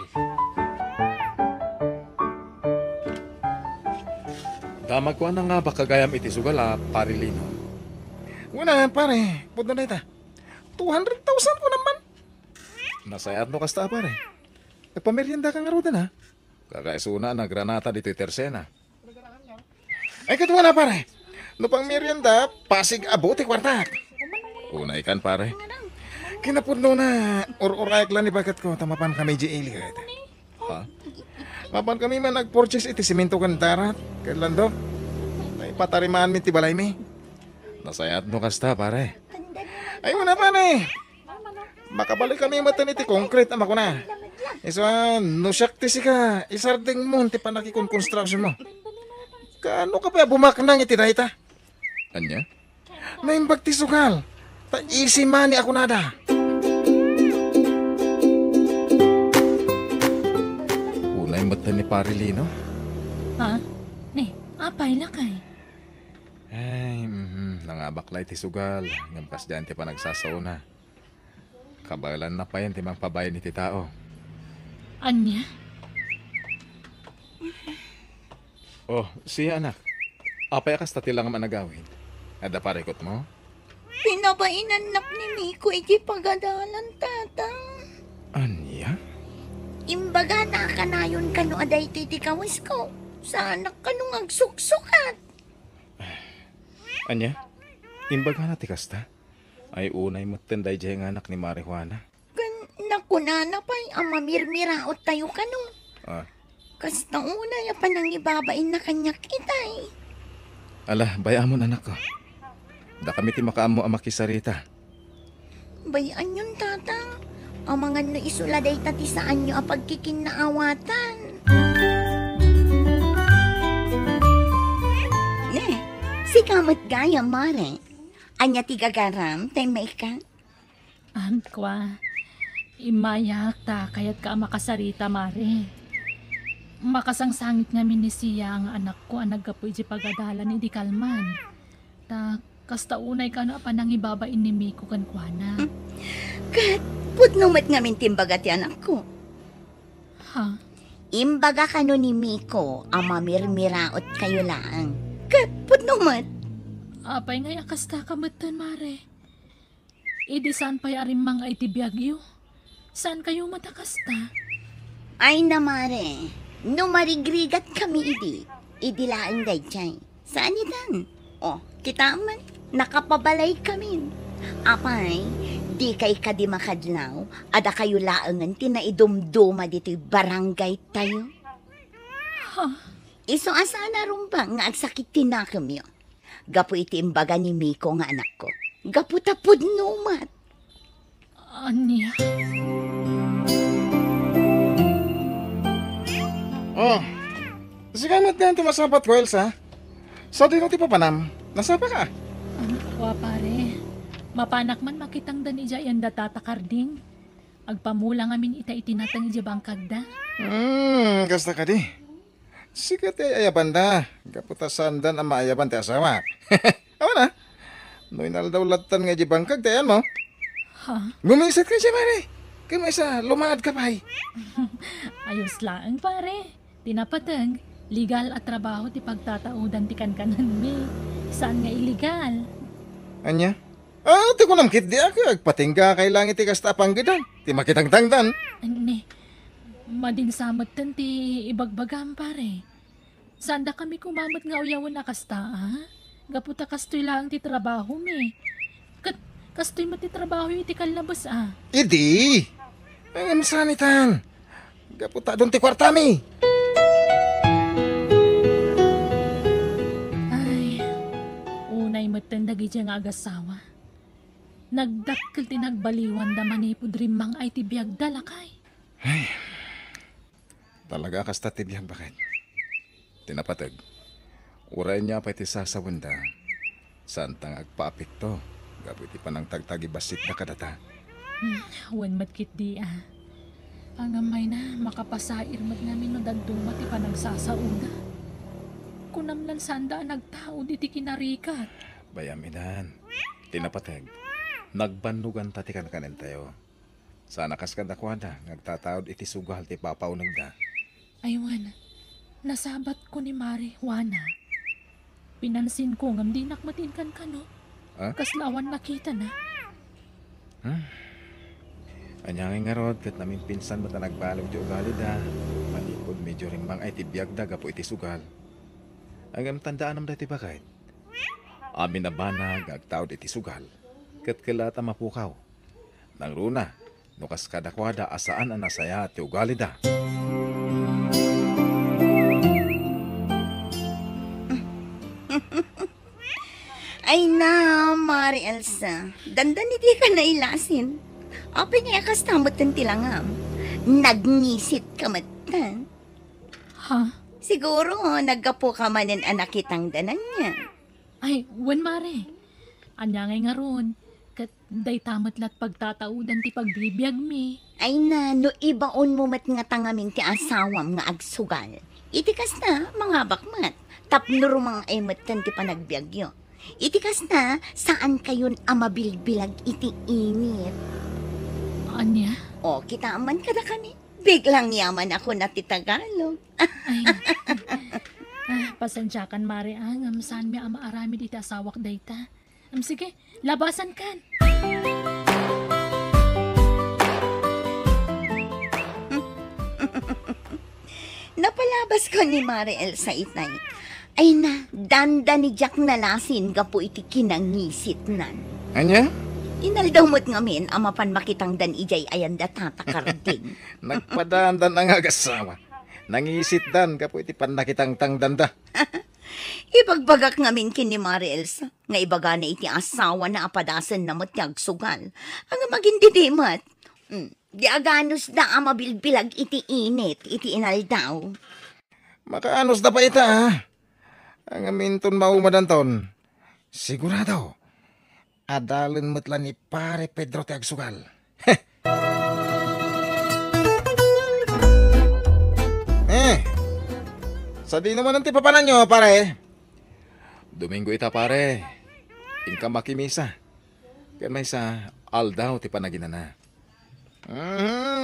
Damag ko na nga ba kagayam iti sugal pari Lino? Una pare, puto na ita. 200,000 ko naman. Nasayat no kasta pare. Nagpamerienda ka nga roda na. Kakaisuna na granata dito'y tersena. Ay katuwa na pare. No pang merienda, pasig abuti kwartak. Una ikan pare. Kinapudno na or-orayag lang ni bagat ko. Tamapan kami di ili kahit. Ha? Mapan kami man nag-purchase iti simento kan darat. Kailan do? Ay patarimaan mi ti balay mi. Nasayat no kasta pare. Ay mo na pare. Makabalik kami matan iti concrete ama ko na. Iso no syakti si ka. Isarding mo ti panakikon construction mo. Kaano ka pa bumaknang iti dayta? Anya? Naimbag ti sugal. Easy money ako nada. Unay matan ni Pari Lino? Ha? Ne, apay lakay. Ay, Nangabaklay ti sugal, ngam kas dyan ti pa nagsasauna. Kabalan na pa yan ti mang pabayan ni ti tao. Anya? Oh, siya anak. Apay akas tati lang managawin. Ada parikot mo? Pinabainan ni Miko iti pagadalan, tatang. Anya? Imbaga na kanayon kano aday titi kawis ko. Sa anak kanong agsuksukat. Anya? Imbaga na ti kasta? Ay unay matenday dyan anak ni Marijuana. Nakunana pa'y amamirmiraot tayo kano. Ah, Kasta una ya pa nang ibabain na kanyak itay. ala, bayamon anak ko. Da kami ti makaamo ang makisarita. Bayan yun, tatang. Ang mga naisuladay tati saan nyo ang pagkikinaawatan. Si kamot gaya, mare. Anya ti gagaram, tay may ka. Kwa, imayak ta kayat ka makasarita, mare. Makasangsangit nga ni siya ang anak ko ang naggapoy di pagadalan ni di kalman. Ta, kasta unay ka na pa nang ibabain ni Miko kankwana. Kat, putnumat nga mintimbaga ti anak ko. Ha? Imbaga kano ni Miko, ang mamirmiraot kayo lang. Kat, putnumat. Apay nga kasta kamatan, mare. Idi saan pa'y arimang ay tibiyagyo? Saan kayo matakasta? Ay na, mare. No marigrigat kami idi laan day chay. Saan itan? Oh, kita man, nakapabalay kami. Apay, di kay kadi makadlaw, ada kayo laangan tinaidumduma dito'y barangay tayo. Iso asana rumba nga agsakit tinakam yun. Gapu iti imbaga ni Miko nga anak ko. Gapu tapod numat. Anya? Oh, sikamot na ti masapat ko, Elsa. Sa di ti papanam, nasapa ka? Kwa, pare. Mapanak man makitang dani dya yan datatakarding. Agpamula ngamin ita itinatang dya bangkagda. Kasta ka di. Sikat ay ayaban da. Kaputasan dan ang maayaban ti asawa. Awa na. Noy naldawlatan nga di bangkag, tayan mo. Ha? Gumisat ka siya, pare. Kaya may isa, lumad ka pa. Ayos lang, pare. Tinapatag. Legal at trabaho ti pagtataudan ti kankanan mi. Saan nga illegal? Anya? Ah, ti ko namkit di ako. Agpatingga kay langit ti kasta panggidan. Ti makitang-tangdan. Ani, madinsamot tan ti ibagbagam, pare. Saan da kami kumamot nga uyawan na kasta, ha? Gaputa kastoy lang ti trabaho mi. Kastoy mo ti trabaho yung ti kalabas, ah. Idi! Ang sanitan. Gaputa doon ti kwartami. Ay, unay matandagi dyan nga agasawa. Nagdakkel ti nagbaliwan da manipod rimang ay ti biyag dalakay. Talaga kasta ti biyang bakit. Tinapatag. Uray niya pa iti sasawanda. Santang agpaapik to. Gabuti pa ng tagtagi basit na kadata. Wan matkit di, ah. Pangamay na, makapasair mat namin no dagdumat ti panagsasauna. Kunamlan sanda nagtao di ti kinarikat. Bayaminan. Tinapatag. Nagbandugan tati kankanin tayo. Sana kas kadakwada. Nagtataod iti sugal ti papaw nagda. Aywan, nasabat ko ni Mari, Juana. Pinansin ko ngam di nakmatinkan ka, no? Ah? Kaslawan nakita na. Anyangin nga rod, kat namin pinsan mo ta nagbalog di ugali da. Malipod medyo rimbang ay tibiyag da, gapo iti sugal. Ang tandaan naman dati bakit? Amin na banag, agtawad iti sugal. Kat kilata mapukaw. Nang runa, nukas kadakwada asaan ang nasaya ti ugali da. Ay na, Mari Elsa. Dandan hindi ka nailasin. Apay nga kastamot ng tilangam. Nagnisit ka matan. Ha? Siguro, naggapo ka man ng anak kitang danan niya. Ay, wan Mari. Anya nga ron. Kat day tamat lat pagtataudan ti pagbibiyag mi. Ay na, no ibaon mo mat nga tangamin ti asawam nga agsugal. Itikas na, mga bakmat. Tapno rumang ay matan ti panagbiagyo. Itikas na, saan kayon amabilbilag iti init? Anya? O, kita man kada kami. Biglang yaman ako na ti Tagalog. Ay. Pasensya kan, Mare. Saan mi ama arami dito asawak dayta? Sige, labasan kan. Napalabas ko ni Mariel sa itay. Ay na, danda ni Jack nalasin ka po iti kinangisit nan. Anya? Inaldaw mo't ngamin, amapan makitang dan ijay ayan da tatakarding. Nagpadandan ang agasawa. Nangisit dan ka po iti panakitang tangdanda. Ibagbagak ngamin kin ni Mariel sa, nga ibaga na iti asawa na apadasan na mo't sugal. Ang magindidimat. Di aganos da amabilbilag iti init, iti inaldaw. Makaanos na pa ita, ha? Ang aminton maumadanton. Sigurado. Adalin mo't lang ni pare Pedro ti agsugal. Sa di naman ang tipapanan nyo, pare. Domingo ita, pare. Ingka makimisa. Kaya may sa aldaw ti panaginan na.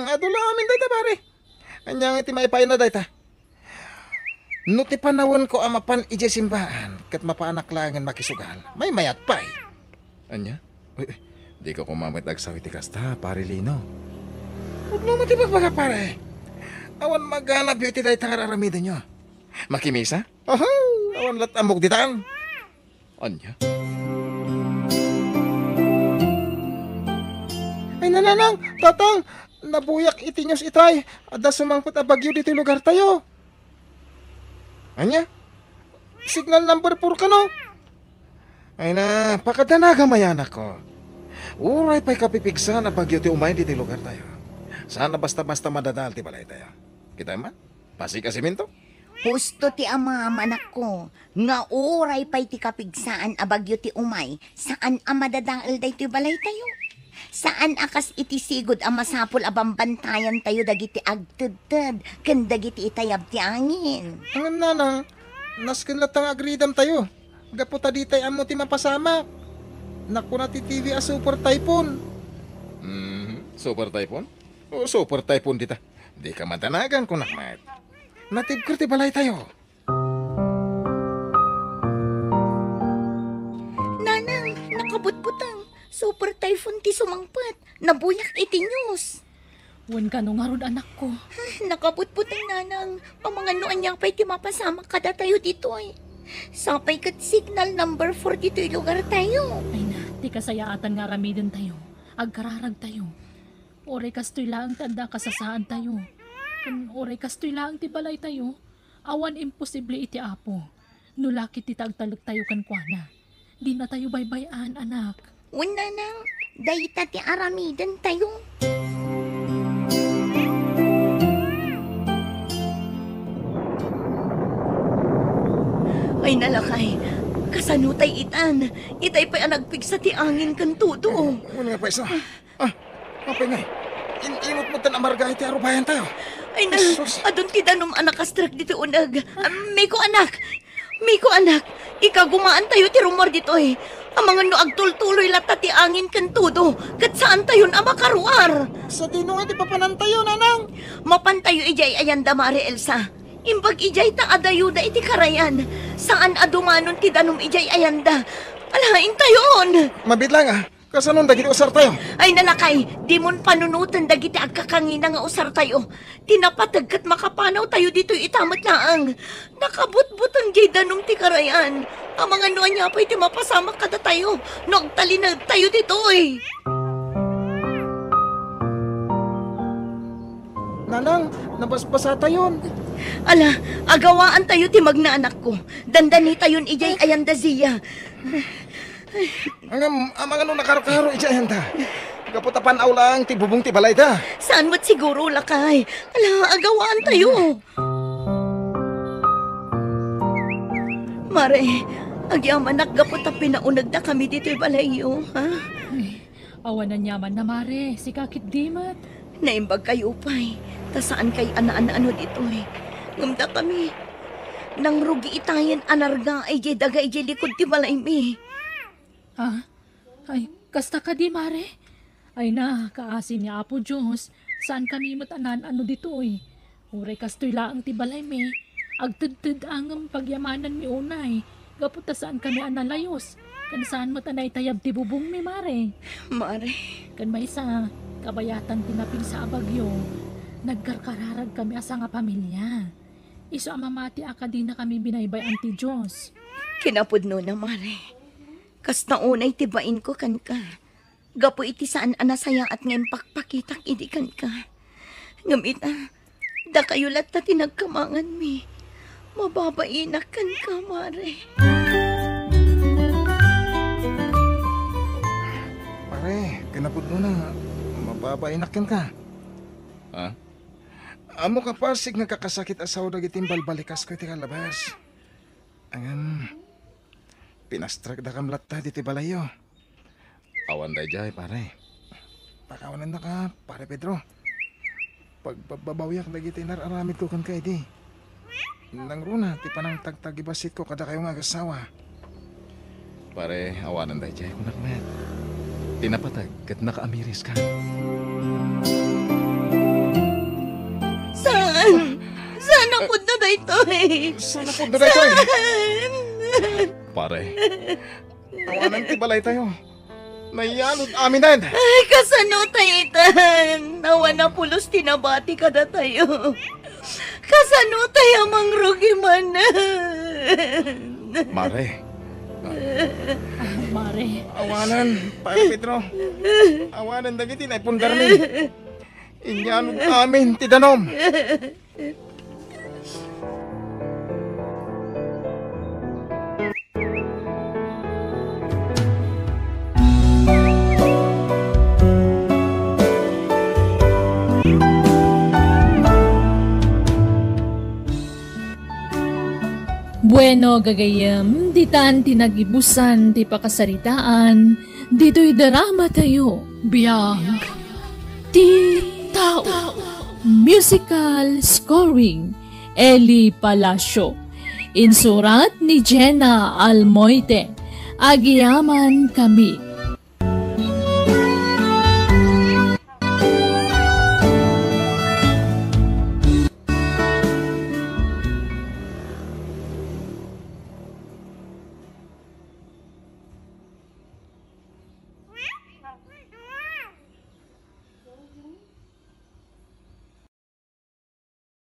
Adula amin dayta, pare. Anyang iti maipay na dayta. No ti panawon ko amapan ije simbahan kat mapaanak langan makisugal. May mayat pay. Anya? Uy, di ka kumamit agsawi ti kasta, pare Lino. Huwag mo matibagbaga, pare. Awan maghanap yung ti dayta kararamidan nyo. Makimisa? Awan lat amok ditaan. Anya? Ay nananang, tatang, nabuyak itinyos itay. Ada sumangkot a bagyo dito lugar tayo. Anya? Signal number 4 ka no? Ay na, pakadanaga mayan ako. Uray pa'y kapipigsa na bagyo ti umay dito lugar tayo. Sana basta-basta madadal ti balay tayo. Kita man? Pasi ka siminto? Husto ti ama anak ko, nga oray pa'y ti kapigsaan abagyo ti umay, saan amadadaal day ti balay tayo? Saan akas iti sigod ang masapol abambantayan tayo dagiti agtudtad, ken dagiti itayab ti angin? Ang nanang, naskin latang agridam tayo. Gaputa di tayo amo ti mapasama. Naku na ti TV a super typhoon. Super typhoon? O super typhoon dita. Di ka matanagan ko nakmat. Natibker ti balay tayo. Nanang, nakabutbutang. Super typhoon ti sumangpat. Nabuyak iti news. Wan ka nung harod anak ko. Nakabutbutang nanang. Ang mga noan niya pa'y ti mapasama kada tayo dito ay. Sapay kat signal number 4 dito yung lugar tayo. Ay na, di kasayaatan nga ramidin tayo. Agkararag tayo. Oray kastoy lang tanda kasasaan tayo. Kung oray kastoy lang ti balay tayo, awan imposible iti apo. Nulakit ti tagtalag tayo kankwana. Di na tayo baybayan, anak. Una nang, dayta ti aramidan tayo. Ay nalakay, kasanutay itan. Itay pa'y nagpigsa ti angin kan tudo. Muna nga pa isa. Kapay nga. Inot mo tan amarga iti arubayan tayo. Ay na, adun ti danom anak astrak dito unag. Miko anak, ikagumaan tayo ti rumor dito eh. Ang mga no agtultuloy lata ti angin kan tudo. Kat saan tayo na makaruar? Sa dinong iti papanantayo, nanang. Mapantayo ijay ayan da Mari Elsa. Imbag ijay ta adayuda iti karayan. Saan adumanon ti danom ijay ayanda. Alain tayon. Mabit lang Kasanon dagiti usar tayo. Ay nalakay, di mon panunutan dagiti agkakangina nga usar tayo. Tinapatag kat makapanaw tayo dito itamat laang. Nakabutbut ang jay danom ti karayan. Ang mga noan niya pa iti mapasama kada tayo. Nagtalinag tayo dito eh. Nanang, nabasbasa tayon. Ala, agawaan tayo ti magnaanak ko. Dandani tayon ijay ayanda ziya. Ang mga nung nakarokaro ijay handa. Kaputapan aw lang ti bubong ti balay da. Saan mo't siguro lakay? Ala, agawaan tayo. Mare, agyaman nakgapot a pinaunag na kami dito balayo, ha? Awan na nyaman na mare, si kakit dimat. Naimbag kayo pa'y, ta saan kay ana-ano dito eh. Ngamda kami, nang rugi itayan anarga ay jay daga ay jay likod ti balay mi. Ay, kasta ka di, Mare. Ay na, kaasin niya Apo Diyos. Saan kami matanan ano dito eh. Uray kastoy laang tibalay me. Agtid-tid ang pagyamanan mi unay. Gaputa saan kami analayos. Kan saan matanay tayab ti bubong mi, Mare. Mare, Kan may isa, kabayatan tinapin sa abagyo. Nagkarkararag kami asa nga pamilya. Iso amamati akadi na kami binaybay anti Diyos. kinapudno na, Mare. Kasta unay tibain ko kan ka. Gapo iti saan anasayang at ngayon pakpakitak idi kan ka. Ngamita, da kayo lat na tinagkamangan mi. Mababainak kan ka, Mare. Pare, kinapod mo na. Mababainak ka. Ha? Amo ka pasig nakakasakit asaw dagitin balbalikas ko iti kalabas. Angan, pinastrag da kam latta diti balayo. Awan day jay, pare. Pakawanan na ka, pare Pedro. Pagbabawiak dagiti nararamid ko kan kay di. Nang runa, ti panang tagtagibasit ko kada kayo nga agasawa. Pare, awanan day jay, kunakmet. Tinapatag kat nakaamiris ka. Saan? Saan ako na dito eh? Sana po na dito eh. Pare, awanan ti balay tayo. Naiyanod aminan. Ay, kasano tayo itan? Nawa na pulos tinabati ka na tayo. Kasano tayo mangrugi man? Mare, Mare, awanan, pare Pedro. Awanan dagiti na ipundar mi. Inyanod amin ti danom. bueno gagayam, ditan tinagibusan, ti pakasaritaan, dito'y darama tayo, biyag, ti tao, musical scoring, Eli Palacio, insurat ni Jenna Almoite, agiyaman kami,